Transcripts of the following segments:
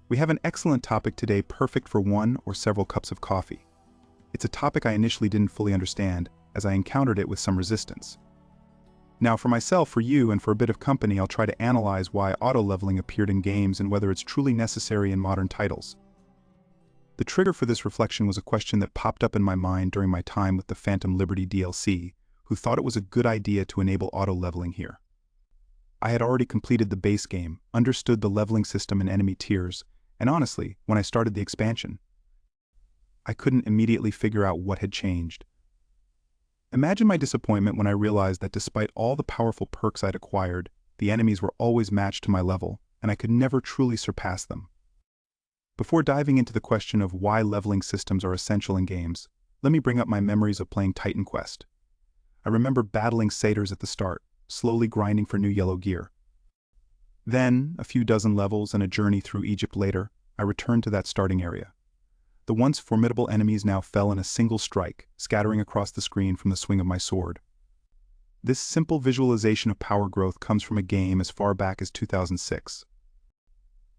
We have an excellent topic today, perfect for one or several cups of coffee. It's a topic I initially didn't fully understand, as I encountered it with some resistance. Now, for myself, for you, and for a bit of company, I'll try to analyze why auto-leveling appeared in games and whether it's truly necessary in modern titles. The trigger for this reflection was a question that popped up in my mind during my time with the Phantom Liberty DLC, who thought it was a good idea to enable auto-leveling here. I had already completed the base game, understood the leveling system and enemy tiers, and honestly, when I started the expansion, I couldn't immediately figure out what had changed. Imagine my disappointment when I realized that despite all the powerful perks I'd acquired, the enemies were always matched to my level, and I could never truly surpass them. Before diving into the question of why leveling systems are essential in games, let me bring up my memories of playing Titan Quest. I remember battling satyrs at the start, slowly grinding for new yellow gear. Then, a few dozen levels and a journey through Egypt later, I returned to that starting area. The once formidable enemies now fell in a single strike, scattering across the screen from the swing of my sword. This simple visualization of power growth comes from a game as far back as 2006.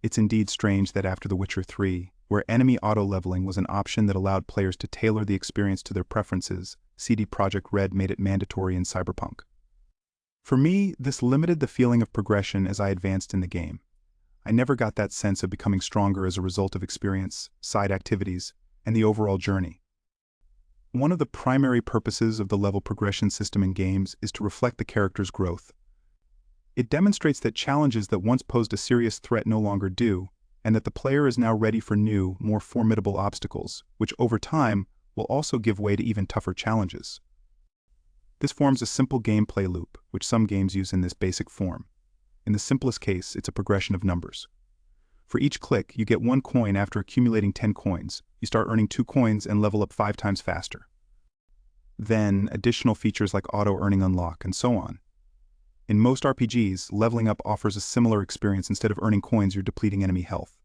It's indeed strange that after The Witcher 3, where enemy auto-leveling was an option that allowed players to tailor the experience to their preferences, CD Projekt Red made it mandatory in Cyberpunk. For me, this limited the feeling of progression as I advanced in the game. I never got that sense of becoming stronger as a result of experience, side activities, and the overall journey. One of the primary purposes of the level progression system in games is to reflect the character's growth. It demonstrates that challenges that once posed a serious threat no longer do, and that the player is now ready for new, more formidable obstacles, which over time will also give way to even tougher challenges. This forms a simple gameplay loop, which some games use in this basic form. In the simplest case, it's a progression of numbers. For each click, you get 1 coin. After accumulating 10 coins. You start earning 2 coins and level up 5 times faster. Then, additional features like auto-earning unlock, and so on. In most RPGs, leveling up offers a similar experience. Instead of earning coins, you're depleting enemy health.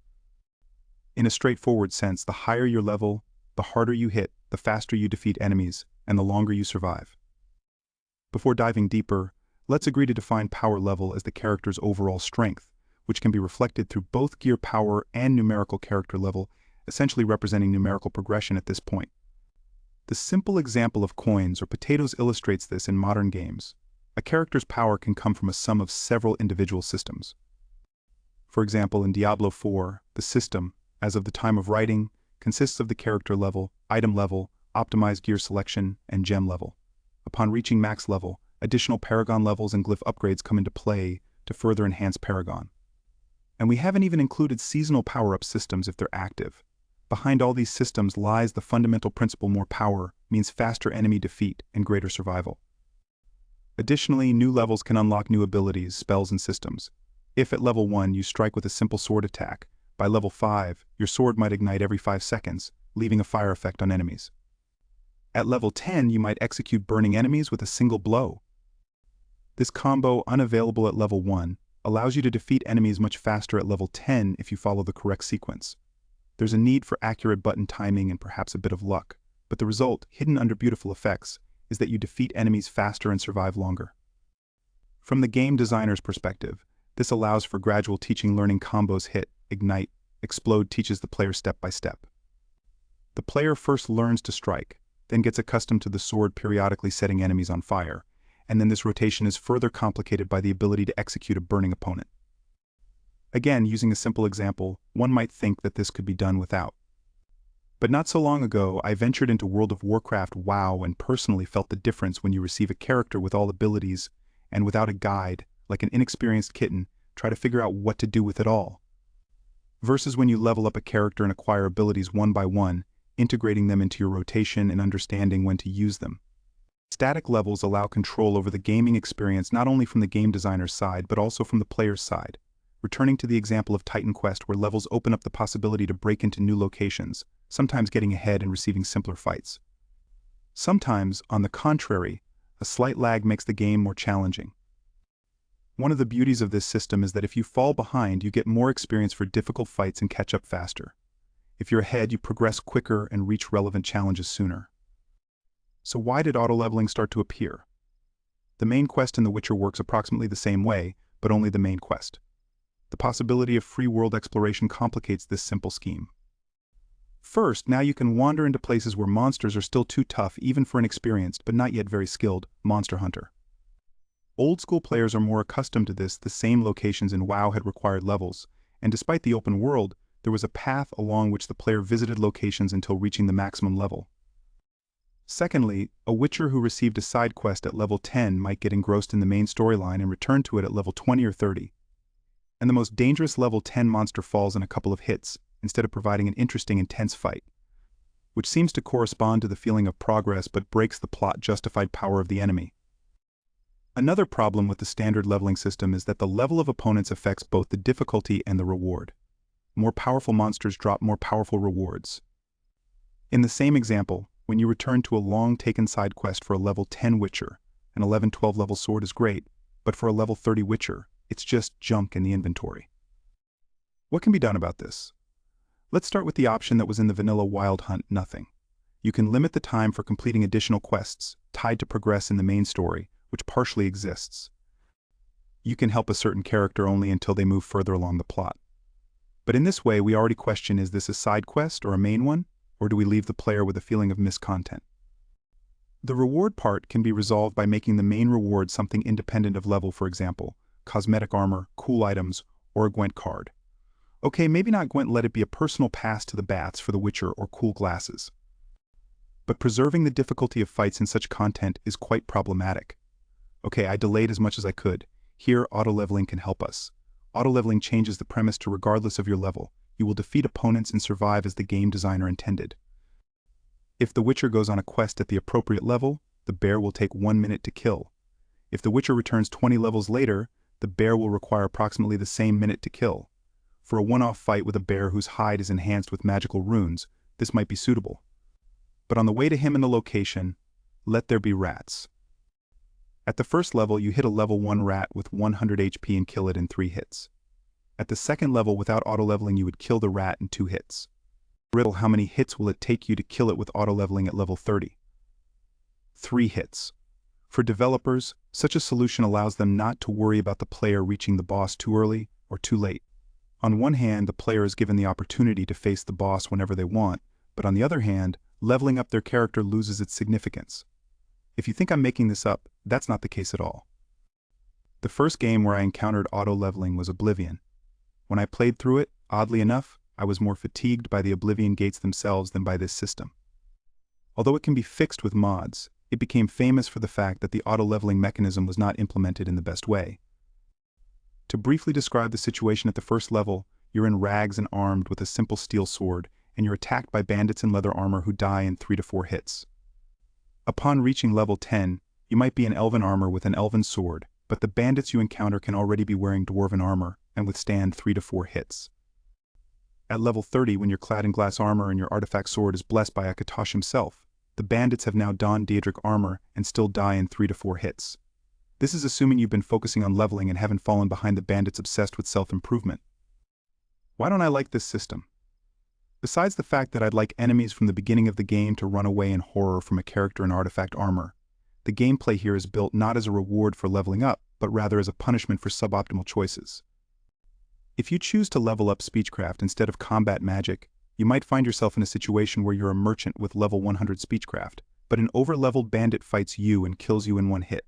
In a straightforward sense, the higher your level, the harder you hit, the faster you defeat enemies, and the longer you survive. Before diving deeper, let's agree to define power level as the character's overall strength, which can be reflected through both gear power and numerical character level, essentially representing numerical progression at this point. The simple example of coins or potatoes illustrates this in modern games. A character's power can come from a sum of several individual systems. For example, in Diablo 4, the system, as of the time of writing, consists of the character level, item level, optimized gear selection, and gem level. Upon reaching max level, additional paragon levels and glyph upgrades come into play to further enhance paragon. And we haven't even included seasonal power-up systems if they're active. Behind all these systems lies the fundamental principle: more power means faster enemy defeat and greater survival. Additionally, new levels can unlock new abilities, spells, and systems. If at level 1 you strike with a simple sword attack, by level 5 your sword might ignite every 5 seconds, leaving a fire effect on enemies. At level 10 you might execute burning enemies with a single blow. This combo, unavailable at level 1, allows you to defeat enemies much faster at level 10 if you follow the correct sequence. There's a need for accurate button timing and perhaps a bit of luck, but the result, hidden under beautiful effects, is that you defeat enemies faster and survive longer. From the game designer's perspective, this allows for gradual teaching. Learning combos hit, ignite, explode teaches the player step by step. The player first learns to strike, then gets accustomed to the sword periodically setting enemies on fire, and then this rotation is further complicated by the ability to execute a burning opponent. Again, using a simple example, one might think that this could be done without. But not so long ago, I ventured into World of Warcraft WoW and personally felt the difference when you receive a character with all abilities and without a guide, like an inexperienced kitten, try to figure out what to do with it all. Versus when you level up a character and acquire abilities one by one, integrating them into your rotation and understanding when to use them. Static levels allow control over the gaming experience not only from the game designer's side but also from the player's side. Returning to the example of Titan Quest, where levels open up the possibility to break into new locations, sometimes getting ahead and receiving simpler fights. Sometimes, on the contrary, a slight lag makes the game more challenging. One of the beauties of this system is that if you fall behind, you get more experience for difficult fights and catch up faster. If you're ahead, you progress quicker and reach relevant challenges sooner. So why did auto-leveling start to appear? The main quest in The Witcher works approximately the same way, but only the main quest. The possibility of free world exploration complicates this simple scheme. First, now you can wander into places where monsters are still too tough even for an experienced but not yet very skilled monster hunter. Old school players are more accustomed to this. The same locations in WoW had required levels, and despite the open world, there was a path along which the player visited locations until reaching the maximum level. Secondly, a Witcher who received a side quest at level 10 might get engrossed in the main storyline and return to it at level 20 or 30. And the most dangerous level 10 monster falls in a couple of hits, instead of providing an interesting, intense fight, which seems to correspond to the feeling of progress but breaks the plot-justified power of the enemy. Another problem with the standard leveling system is that the level of opponents affects both the difficulty and the reward. More powerful monsters drop more powerful rewards. In the same example, when you return to a long-taken side quest for a level 10 Witcher, an 11-12 level sword is great, but for a level 30 Witcher, it's just junk in the inventory. What can be done about this? Let's start with the option that was in the vanilla Wild Hunt: nothing. You can limit the time for completing additional quests, tied to progress in the main story, which partially exists. You can help a certain character only until they move further along the plot. But in this way, we already question, is this a side quest or a main one, or do we leave the player with a feeling of missed content? The reward part can be resolved by making the main reward something independent of level, for example, cosmetic armor, cool items, or a Gwent card. Okay, maybe not Gwent, let it be a personal pass to the baths for the Witcher or cool glasses. But preserving the difficulty of fights in such content is quite problematic. Okay, I delayed as much as I could. Here, auto-leveling can help us. Auto-leveling changes the premise to regardless of your level, you will defeat opponents and survive as the game designer intended. If the Witcher goes on a quest at the appropriate level, the bear will take 1 minute to kill. If the Witcher returns 20 levels later, the bear will require approximately the same minute to kill. For a one-off fight with a bear whose hide is enhanced with magical runes, this might be suitable. But on the way to him in the location, let there be rats. At the first level, you hit a level 1 rat with 100 HP and kill it in 3 hits. At the second level, without auto-leveling, you would kill the rat in 2 hits. Riddle, how many hits will it take you to kill it with auto-leveling at level 30? 3 hits. For developers, such a solution allows them not to worry about the player reaching the boss too early or too late. On one hand, the player is given the opportunity to face the boss whenever they want, but on the other hand, leveling up their character loses its significance. If you think I'm making this up, that's not the case at all. The first game where I encountered auto-leveling was Oblivion. When I played through it, oddly enough, I was more fatigued by the Oblivion gates themselves than by this system. Although it can be fixed with mods, it became famous for the fact that the auto-leveling mechanism was not implemented in the best way. To briefly describe the situation at the first level, you're in rags and armed with a simple steel sword, and you're attacked by bandits in leather armor who die in 3 to 4 hits. Upon reaching level 10, you might be in elven armor with an elven sword, but the bandits you encounter can already be wearing dwarven armor and withstand 3 to 4 hits. At level 30, when you're clad in glass armor and your artifact sword is blessed by Akatosh himself, the bandits have now donned Daedric armor and still die in 3 to 4 hits. This is assuming you've been focusing on leveling and haven't fallen behind the bandits obsessed with self-improvement. Why don't I like this system? Besides the fact that I'd like enemies from the beginning of the game to run away in horror from a character in artifact armor, the gameplay here is built not as a reward for leveling up, but rather as a punishment for suboptimal choices. If you choose to level up speechcraft instead of combat magic, you might find yourself in a situation where you're a merchant with level 100 speechcraft, but an over-leveled bandit fights you and kills you in 1 hit.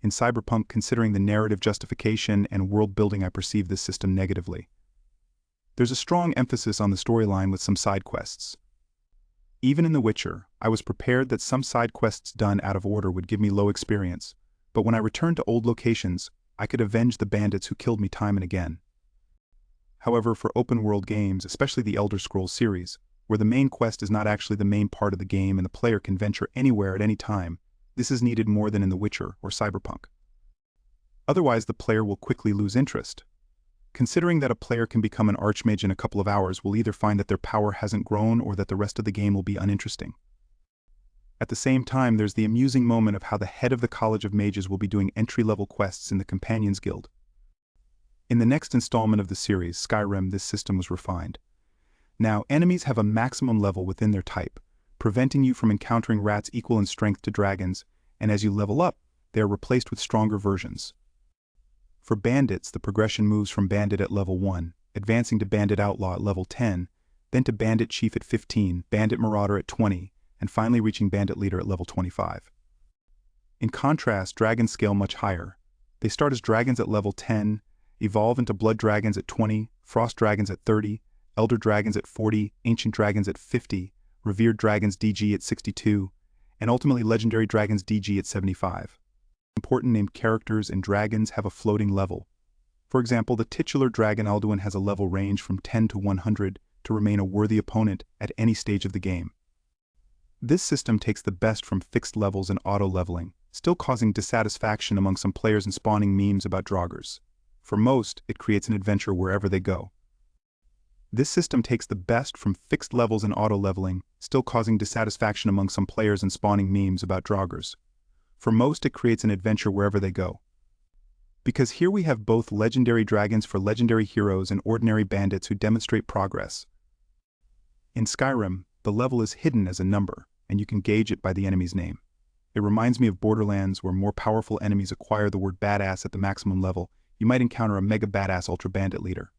In Cyberpunk, considering the narrative justification and world building, I perceive this system negatively. There's a strong emphasis on the storyline with some side quests. Even in The Witcher, I was prepared that some side quests done out of order would give me low experience, but when I returned to old locations, I could avenge the bandits who killed me time and again. However, for open-world games, especially the Elder Scrolls series, where the main quest is not actually the main part of the game and the player can venture anywhere at any time, this is needed more than in The Witcher or Cyberpunk. Otherwise, the player will quickly lose interest. Considering that a player can become an archmage in a couple of hours will either find that their power hasn't grown or that the rest of the game will be uninteresting. At the same time, there's the amusing moment of how the head of the College of Mages will be doing entry-level quests in the Companions Guild. In the next installment of the series, Skyrim, this system was refined. Now, enemies have a maximum level within their type, preventing you from encountering rats equal in strength to dragons, and as you level up, they are replaced with stronger versions. For bandits, the progression moves from bandit at level 1, advancing to bandit outlaw at level 10, then to bandit chief at 15, bandit marauder at 20, and finally reaching bandit leader at level 25. In contrast, dragons scale much higher. They start as dragons at level 10, evolve into blood dragons at 20, frost dragons at 30, elder dragons at 40, ancient dragons at 50, revered dragons DG at 62, and ultimately legendary dragons DG at 75. Important named characters and dragons have a floating level. For example, the titular dragon Alduin has a level range from 10 to 100 to remain a worthy opponent at any stage of the game. This system takes the best from fixed levels and auto-leveling, still causing dissatisfaction among some players and spawning memes about draugrs. For most, it creates an adventure wherever they go. This system takes the best from fixed levels and auto-leveling, still causing dissatisfaction among some players and spawning memes about draugrs. For most, it creates an adventure wherever they go. Because here we have both legendary dragons for legendary heroes and ordinary bandits who demonstrate progress. In Skyrim, the level is hidden as a number, and you can gauge it by the enemy's name. It reminds me of Borderlands, where more powerful enemies acquire the word badass at the maximum level. You might encounter a mega badass ultra bandit leader.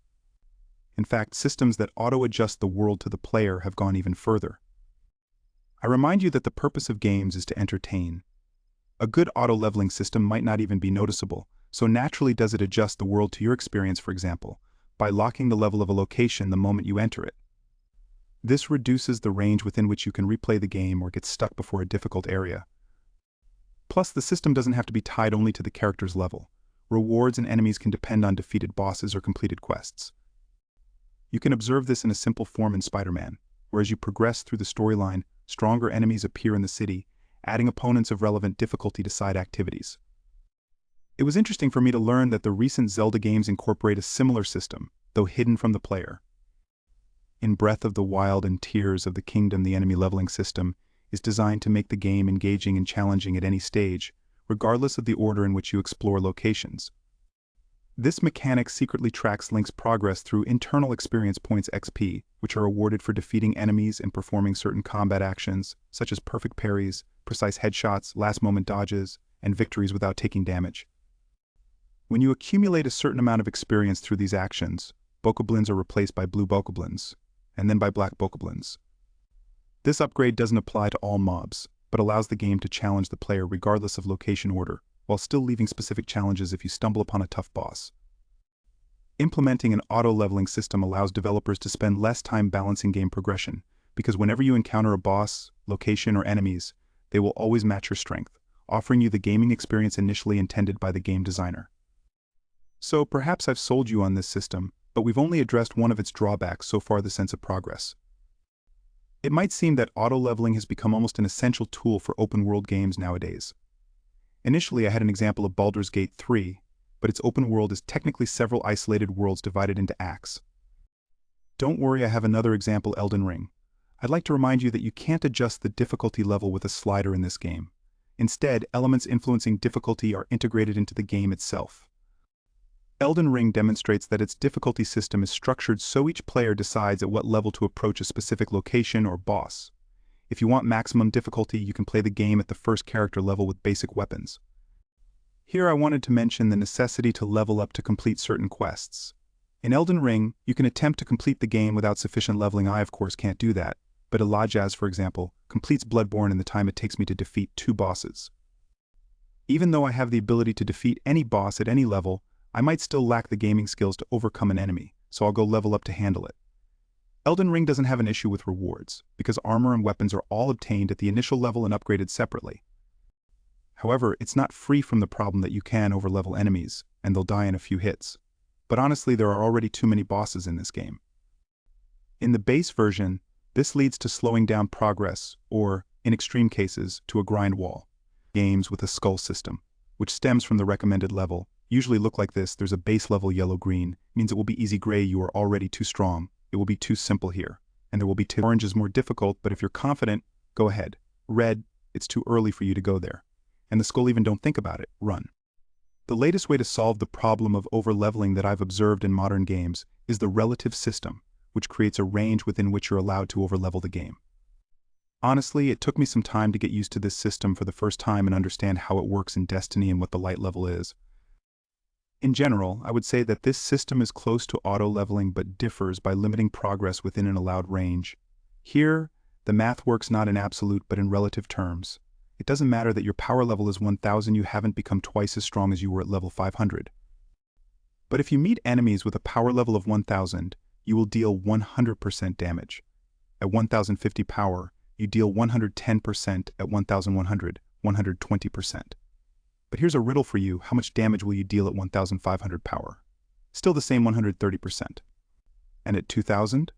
In fact, systems that auto-adjust the world to the player have gone even further. I remind you that the purpose of games is to entertain. A good auto-leveling system might not even be noticeable, so naturally does it adjust the world to your experience, for example, by locking the level of a location the moment you enter it. This reduces the range within which you can replay the game or get stuck before a difficult area. Plus, the system doesn't have to be tied only to the character's level. Rewards and enemies can depend on defeated bosses or completed quests. You can observe this in a simple form in Spider-Man, where as you progress through the storyline, stronger enemies appear in the city, adding opponents of relevant difficulty to side activities. It was interesting for me to learn that the recent Zelda games incorporate a similar system, though hidden from the player. In Breath of the Wild and Tears of the Kingdom, the enemy leveling system is designed to make the game engaging and challenging at any stage, regardless of the order in which you explore locations. This mechanic secretly tracks Link's progress through internal experience points XP, which are awarded for defeating enemies and performing certain combat actions, such as perfect parries, precise headshots, last-moment dodges, and victories without taking damage. When you accumulate a certain amount of experience through these actions, bokoblins are replaced by blue bokoblins, and then by black bokoblins. This upgrade doesn't apply to all mobs, but allows the game to challenge the player regardless of location order, while still leaving specific challenges if you stumble upon a tough boss. Implementing an auto-leveling system allows developers to spend less time balancing game progression, because whenever you encounter a boss, location, or enemies, they will always match your strength, offering you the gaming experience initially intended by the game designer. So perhaps I've sold you on this system, but we've only addressed one of its drawbacks so far: the sense of progress. It might seem that auto-leveling has become almost an essential tool for open-world games nowadays. Initially, I had an example of Baldur's Gate 3, but its open world is technically several isolated worlds divided into acts. Don't worry, I have another example: Elden Ring. I'd like to remind you that you can't adjust the difficulty level with a slider in this game. Instead, elements influencing difficulty are integrated into the game itself. Elden Ring demonstrates that its difficulty system is structured so each player decides at what level to approach a specific location or boss. If you want maximum difficulty, you can play the game at the first character level with basic weapons. Here I wanted to mention the necessity to level up to complete certain quests. In Elden Ring, you can attempt to complete the game without sufficient leveling. I, of course, can't do that, but Elijaz, for example, completes Bloodborne in the time it takes me to defeat 2 bosses. Even though I have the ability to defeat any boss at any level, I might still lack the gaming skills to overcome an enemy, so I'll go level up to handle it. Elden Ring doesn't have an issue with rewards, because armor and weapons are all obtained at the initial level and upgraded separately. However, it's not free from the problem that you can overlevel enemies, and they'll die in a few hits. But honestly, there are already too many bosses in this game. In the base version, this leads to slowing down progress, or, in extreme cases, to a grind wall. Games with a skull system, which stems from the recommended level, usually look like this. There's a base level yellow-green, means it will be easy gray, you are already too strong. It will be too simple here. And there will be orange is more difficult, but if you're confident, go ahead. Red, it's too early for you to go there. And the skull, even don't think about it, run. The latest way to solve the problem of over-leveling that I've observed in modern games is the relative system, which creates a range within which you're allowed to over-level the game. Honestly, it took me some time to get used to this system for the first time and understand how it works in Destiny and what the light level is. In general, I would say that this system is close to auto-leveling but differs by limiting progress within an allowed range. Here, the math works not in absolute but in relative terms. It doesn't matter that your power level is 1000, you haven't become twice as strong as you were at level 500. But if you meet enemies with a power level of 1000, you will deal 100% damage. At 1050 power, you deal 110%, at 1100, 120%. But here's a riddle for you: how much damage will you deal at 1500 power? Still the same 130%. And at 2000?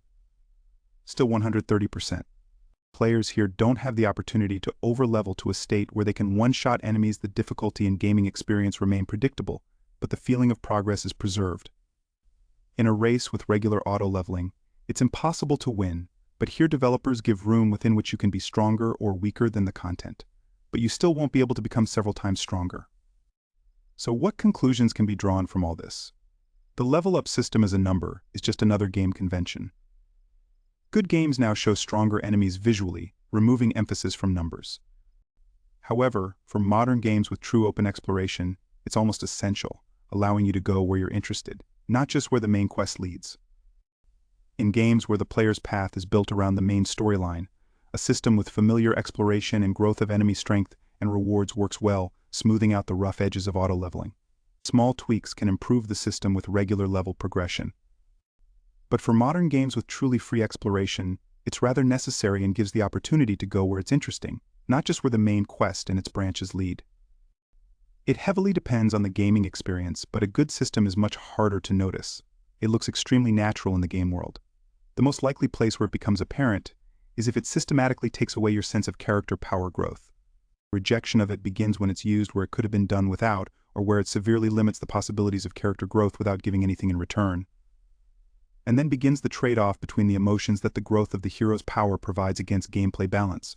Still 130%. Players here don't have the opportunity to overlevel to a state where they can one-shot enemies. The difficulty and gaming experience remain predictable, but the feeling of progress is preserved. In a race with regular auto-leveling, it's impossible to win, but here developers give room within which you can be stronger or weaker than the content, but you still won't be able to become several times stronger. So what conclusions can be drawn from all this? The level-up system as a number is just another game convention. Good games now show stronger enemies visually, removing emphasis from numbers. However, for modern games with true open exploration, it's almost essential, allowing you to go where you're interested, not just where the main quest leads. In games where the player's path is built around the main storyline, a system with familiar exploration and growth of enemy strength and rewards works well, smoothing out the rough edges of auto-leveling. Small tweaks can improve the system with regular level progression. But for modern games with truly free exploration, it's rather necessary and gives the opportunity to go where it's interesting, not just where the main quest and its branches lead. It heavily depends on the gaming experience, but a good system is much harder to notice. It looks extremely natural in the game world. The most likely place where it becomes apparent is if it systematically takes away your sense of character power growth. Rejection of it begins when it's used where it could have been done without, or where it severely limits the possibilities of character growth without giving anything in return. And then begins the trade-off between the emotions that the growth of the hero's power provides against gameplay balance.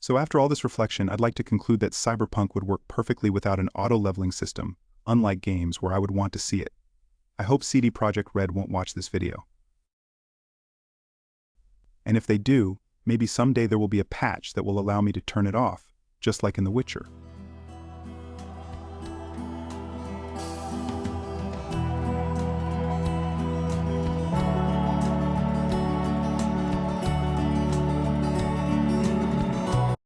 So after all this reflection, I'd like to conclude that Cyberpunk would work perfectly without an auto-leveling system, unlike games where I would want to see it. I hope CD Projekt Red won't watch this video. And if they do, maybe someday there will be a patch that will allow me to turn it off, just like in The Witcher.